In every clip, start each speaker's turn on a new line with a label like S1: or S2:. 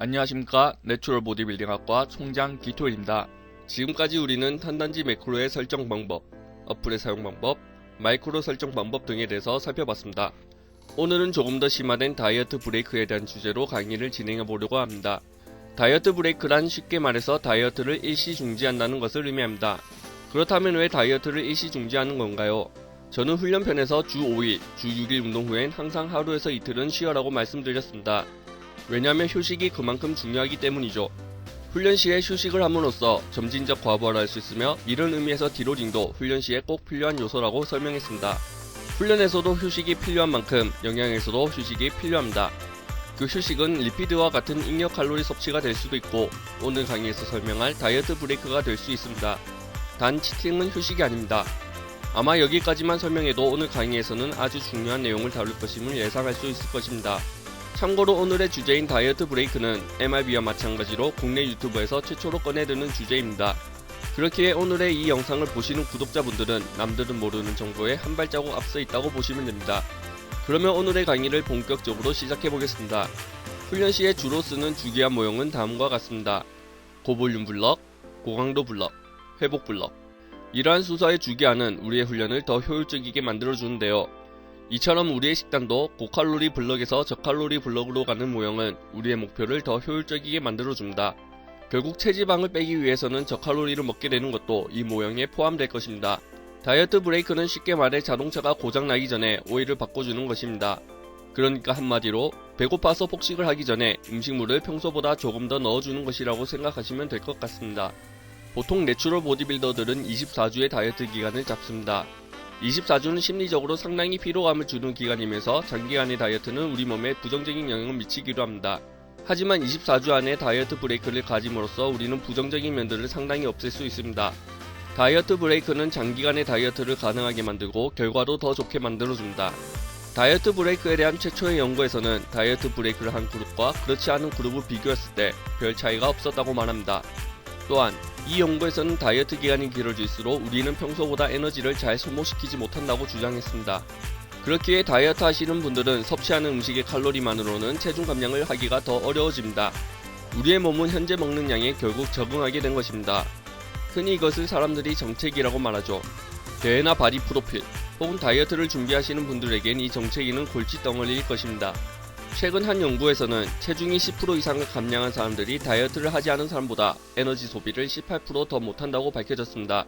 S1: 안녕하십니까. 내추럴 보디빌딩학과 총장 기토일입니다. 지금까지 우리는 탄단지 매크로의 설정 방법, 어플의 사용 방법, 마이크로 설정 방법 등에 대해서 살펴봤습니다. 오늘은 조금 더 심화된 다이어트 브레이크에 대한 주제로 강의를 진행해 보려고 합니다. 다이어트 브레이크란 쉽게 말해서 다이어트를 일시 중지한다는 것을 의미합니다. 그렇다면 왜 다이어트를 일시 중지하는 건가요? 저는 훈련편에서 주 5일, 주 6일 운동 후엔 항상 하루에서 이틀은 쉬어라고 말씀드렸습니다. 왜냐하면 휴식이 그만큼 중요하기 때문이죠. 훈련 시에 휴식을 함으로써 점진적 과부하를 할 수 있으며 이런 의미에서 디로딩도 훈련 시에 꼭 필요한 요소라고 설명했습니다. 훈련에서도 휴식이 필요한 만큼 영양에서도 휴식이 필요합니다. 그 휴식은 리피드와 같은 잉여 칼로리 섭취가 될 수도 있고 오늘 강의에서 설명할 다이어트 브레이크가 될 수 있습니다. 단 치팅은 휴식이 아닙니다. 아마 여기까지만 설명해도 오늘 강의에서는 아주 중요한 내용을 다룰 것임을 예상할 수 있을 것입니다. 참고로 오늘의 주제인 다이어트 브레이크는 MRB와 마찬가지로 국내 유튜버에서 최초로 꺼내드는 주제입니다. 그렇기에 오늘의 이 영상을 보시는 구독자분들은 남들은 모르는 정보에 한 발자국 앞서 있다고 보시면 됩니다. 그러면 오늘의 강의를 본격적으로 시작해보겠습니다. 훈련 시에 주로 쓰는 주기화 모형은 다음과 같습니다. 고볼륨 블럭, 고강도 블럭, 회복 블럭. 이러한 순서의 주기화는 우리의 훈련을 더 효율적이게 만들어주는데요. 이처럼 우리의 식단도 고칼로리 블럭에서 저칼로리 블럭으로 가는 모형은 우리의 목표를 더 효율적이게 만들어줍니다. 결국 체지방을 빼기 위해서는 저칼로리를 먹게 되는 것도 이 모형에 포함될 것입니다. 다이어트 브레이크는 쉽게 말해 자동차가 고장나기 전에 오일을 바꿔주는 것입니다. 그러니까 한마디로 배고파서 폭식을 하기 전에 음식물을 평소보다 조금 더 넣어주는 것이라고 생각하시면 될 것 같습니다. 보통 내추럴 보디빌더들은 24주의 다이어트 기간을 잡습니다. 24주는 심리적으로 상당히 피로감을 주는 기간이면서 장기간의 다이어트는 우리 몸에 부정적인 영향을 미치기도 합니다. 하지만 24주 안에 다이어트 브레이크를 가짐으로써 우리는 부정적인 면들을 상당히 없앨 수 있습니다. 다이어트 브레이크는 장기간의 다이어트를 가능하게 만들고 결과도 더 좋게 만들어줍니다. 다이어트 브레이크에 대한 최초의 연구에서는 다이어트 브레이크를 한 그룹과 그렇지 않은 그룹을 비교했을 때 별 차이가 없었다고 말합니다. 또한 이 연구에서는 다이어트 기간이 길어질수록 우리는 평소보다 에너지를 잘 소모시키지 못한다고 주장했습니다. 그렇기에 다이어트 하시는 분들은 섭취하는 음식의 칼로리만으로는 체중 감량을 하기가 더 어려워집니다. 우리의 몸은 현재 먹는 양에 결국 적응하게 된 것입니다. 흔히 이것을 사람들이 정체기라고 말하죠. 대회나 바디 프로필 혹은 다이어트를 준비하시는 분들에겐 이 정체기는 골칫덩어리일 것입니다. 최근 한 연구에서는 체중이 10% 이상을 감량한 사람들이 다이어트를 하지 않은 사람보다 에너지 소비를 18% 더 못한다고 밝혀졌습니다.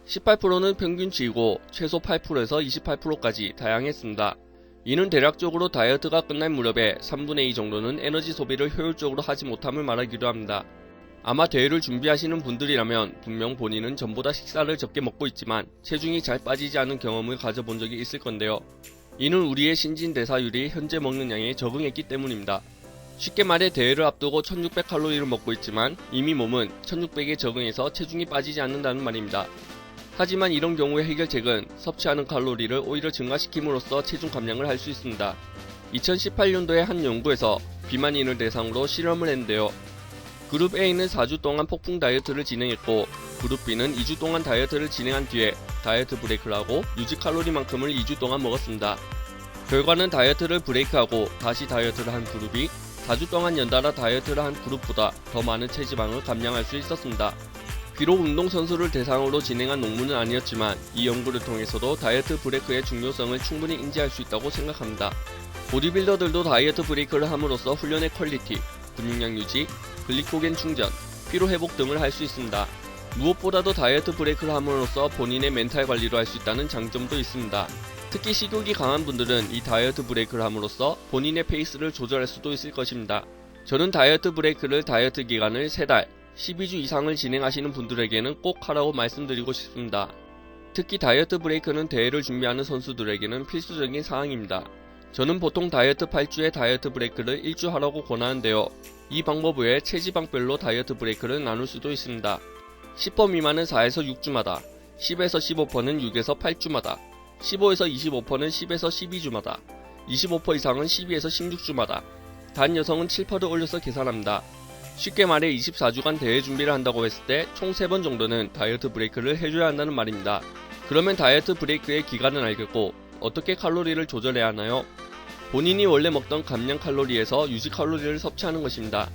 S1: 18%는 평균치이고 최소 8%에서 28%까지 다양했습니다. 이는 대략적으로 다이어트가 끝날 무렵에 3분의 2 정도는 에너지 소비를 효율적으로 하지 못함을 말하기도 합니다. 아마 대회를 준비하시는 분들이라면 분명 본인은 전보다 식사를 적게 먹고 있지만 체중이 잘 빠지지 않은 경험을 가져본 적이 있을 건데요. 이는 우리의 신진대사율이 현재 먹는 양에 적응했기 때문입니다. 쉽게 말해 대회를 앞두고 1600칼로리를 먹고 있지만 이미 몸은 1600에 적응해서 체중이 빠지지 않는다는 말입니다. 하지만 이런 경우의 해결책은 섭취하는 칼로리를 오히려 증가시킴으로써 체중 감량을 할 수 있습니다. 2018년도에 한 연구에서 비만인을 대상으로 실험을 했는데요. 그룹 A는 4주 동안 폭풍 다이어트를 진행했고 그룹 B는 2주 동안 다이어트를 진행한 뒤에 다이어트 브레이크를 하고 유지 칼로리만큼을 2주 동안 먹었습니다. 결과는 다이어트를 브레이크하고 다시 다이어트를 한 그룹이 4주 동안 연달아 다이어트를 한 그룹보다 더 많은 체지방을 감량할 수 있었습니다. 비록 운동선수를 대상으로 진행한 논문은 아니었지만 이 연구를 통해서도 다이어트 브레이크의 중요성을 충분히 인지할 수 있다고 생각합니다. 보디빌더들도 다이어트 브레이크를 함으로써 훈련의 퀄리티, 근육량 유지, 글리코겐 충전, 피로 회복 등을 할 수 있습니다. 무엇보다도 다이어트 브레이크를 함으로써 본인의 멘탈 관리를 할 수 있다는 장점도 있습니다. 특히 식욕이 강한 분들은 이 다이어트 브레이크를 함으로써 본인의 페이스를 조절할 수도 있을 것입니다. 저는 다이어트 브레이크를 다이어트 기간을 3달, 12주 이상을 진행하시는 분들에게는 꼭 하라고 말씀드리고 싶습니다. 특히 다이어트 브레이크는 대회를 준비하는 선수들에게는 필수적인 사항입니다. 저는 보통 다이어트 8주에 다이어트 브레이크를 1주 하라고 권하는데요. 이 방법 외에 체지방별로 다이어트 브레이크를 나눌 수도 있습니다. 10% 미만은 4에서 6주마다, 10에서 15%는 6에서 8주마다, 15에서 25%는 10에서 12주마다, 25% 이상은 12에서 16주마다, 단 여성은 7%를 올려서 계산합니다. 쉽게 말해 24주간 대회 준비를 한다고 했을 때 총 3번 정도는 다이어트 브레이크를 해줘야 한다는 말입니다. 그러면 다이어트 브레이크의 기간은 알겠고 어떻게 칼로리를 조절해야 하나요? 본인이 원래 먹던 감량 칼로리에서 유지 칼로리를 섭취하는 것입니다.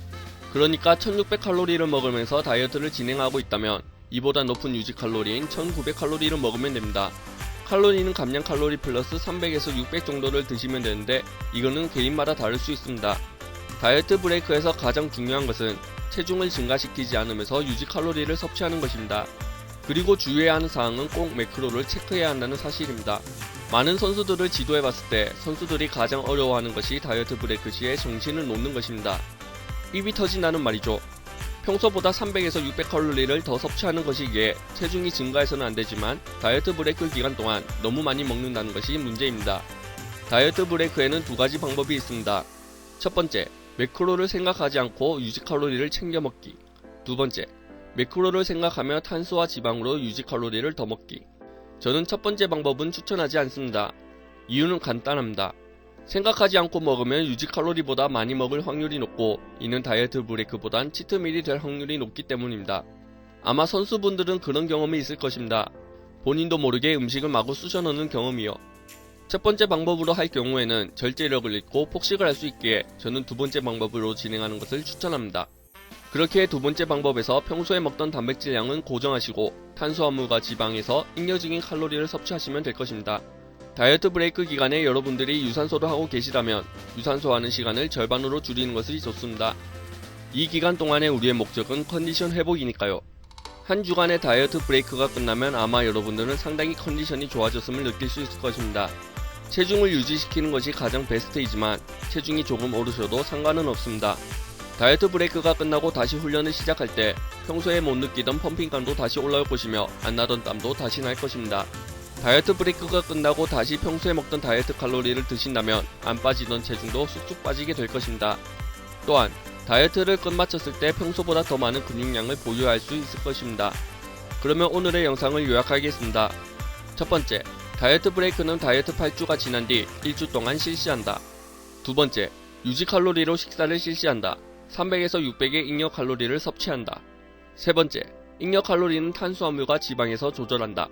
S1: 그러니까 1600칼로리를 먹으면서 다이어트를 진행하고 있다면 이보다 높은 유지 칼로리인 1900칼로리를 먹으면 됩니다. 칼로리는 감량 칼로리 플러스 300에서 600 정도를 드시면 되는데 이거는 개인마다 다를 수 있습니다. 다이어트 브레이크에서 가장 중요한 것은 체중을 증가시키지 않으면서 유지 칼로리를 섭취하는 것입니다. 그리고 주의해야 하는 사항은 꼭 매크로를 체크해야 한다는 사실입니다. 많은 선수들을 지도해봤을 때 선수들이 가장 어려워하는 것이 다이어트 브레이크 시에 정신을 놓는 것입니다. 입이 터진다는 말이죠. 평소보다 300에서 600칼로리를 더 섭취하는 것이기에 체중이 증가해서는 안되지만 다이어트 브레이크 기간 동안 너무 많이 먹는다는 것이 문제입니다. 다이어트 브레이크에는 두 가지 방법이 있습니다. 첫 번째, 매크로를 생각하지 않고 유지 칼로리를 챙겨 먹기. 두 번째, 매크로를 생각하며 탄수와 지방으로 유지 칼로리를 더 먹기. 저는 첫 번째 방법은 추천하지 않습니다. 이유는 간단합니다. 생각하지 않고 먹으면 유지 칼로리보다 많이 먹을 확률이 높고 이는 다이어트 브레이크보단 치트밀이 될 확률이 높기 때문입니다. 아마 선수분들은 그런 경험이 있을 것입니다. 본인도 모르게 음식을 마구 쑤셔넣는 경험이요. 첫 번째 방법으로 할 경우에는 절제력을 잃고 폭식을 할 수 있기에 저는 두 번째 방법으로 진행하는 것을 추천합니다. 그렇게 두 번째 방법에서 평소에 먹던 단백질량은 고정하시고 탄수화물과 지방에서 잉여중인 칼로리를 섭취하시면 될 것입니다. 다이어트 브레이크 기간에 여러분들이 유산소를 하고 계시다면 유산소 하는 시간을 절반으로 줄이는 것이 좋습니다. 이 기간 동안에 우리의 목적은 컨디션 회복이니까요. 한 주간의 다이어트 브레이크가 끝나면 아마 여러분들은 상당히 컨디션이 좋아졌음을 느낄 수 있을 것입니다. 체중을 유지시키는 것이 가장 베스트이지만 체중이 조금 오르셔도 상관은 없습니다. 다이어트 브레이크가 끝나고 다시 훈련을 시작할 때 평소에 못 느끼던 펌핑감도 다시 올라올 것이며 안 나던 땀도 다시 날 것입니다. 다이어트 브레이크가 끝나고 다시 평소에 먹던 다이어트 칼로리를 드신다면 안 빠지던 체중도 쑥쑥 빠지게 될 것입니다. 또한 다이어트를 끝마쳤을 때 평소보다 더 많은 근육량을 보유할 수 있을 것입니다. 그러면 오늘의 영상을 요약하겠습니다. 첫 번째, 다이어트 브레이크는 다이어트 8주가 지난 뒤 1주 동안 실시한다. 두 번째, 유지 칼로리로 식사를 실시한다. 300에서 600의 잉여 칼로리를 섭취한다. 세 번째, 잉여 칼로리는 탄수화물과 지방에서 조절한다.